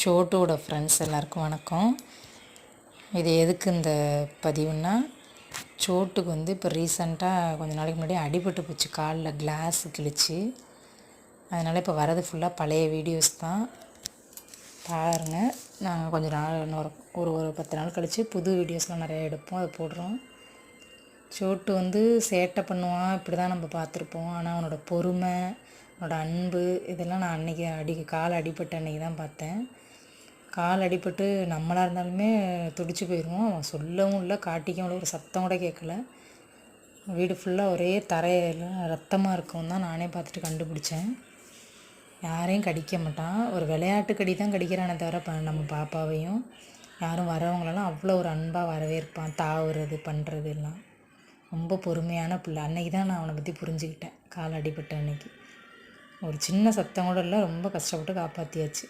சோட்டோட friends எல்லாருக்கும் வணக்கம். இது எதுக்கு இந்த பதிவுன்னா, சோட்டுக்கு இப்போ ரீசெண்டாக கொஞ்ச நாளைக்கு முன்னாடி அடிபட்டு போச்சு, காலில் கிளாஸ் கிழிச்சு. அதனால் இப்போ வரது ஃபுல்லாக பழைய வீடியோஸ் தான் பாருங்கள். நாங்கள் கொஞ்சம் நாள் இன்னொரு ஒரு 10 நாள் கழித்து புது வீடியோஸ்லாம் நிறையா எடுப்போம், அதை போடுறோம். சோட்டு சேட்டை பண்ணுவான், இப்படி தான் நம்ம பார்த்துருப்போம். ஆனால் அவனோட பொறுமை, அவனோட அன்பு இதெல்லாம் நான் அன்றைக்கி கால் அடிபட்ட அன்றைக்கி தான் பார்த்தேன். கால் அடிபட்டு நம்மளாக இருந்தாலுமே துடிச்சு போயிடுவோம். அவன் சொல்லவும் இல்லை, காட்டிக்கவும் இல்லை, ஒரு சத்தம் கூட கேட்கல. வீடு ஃபுல்லாக ஒரே தரையில் ரத்தமாக இருக்கும் தான் நானே பார்த்துட்டு கண்டுபிடிச்சேன். யாரையும் கடிக்க மாட்டான், ஒரு விளையாட்டு கடி தான் கடிக்கிறானே தவிர நம்ம பாப்பாவையும் யாரும் வரவங்களெல்லாம் அவ்வளோ ஒரு அன்பாக வரவேற்பான். தாவுறது பண்ணுறது எல்லாம் ரொம்ப பொறுமையான பிள்ளை. அன்றைக்கி தான் நான் அவனை பற்றி புரிஞ்சுக்கிட்டேன். கால் அடிபட்ட அன்னைக்கு ஒரு சின்ன சத்தம் கூட இல்லை, ரொம்ப கஷ்டப்பட்டு காப்பாற்றியாச்சு.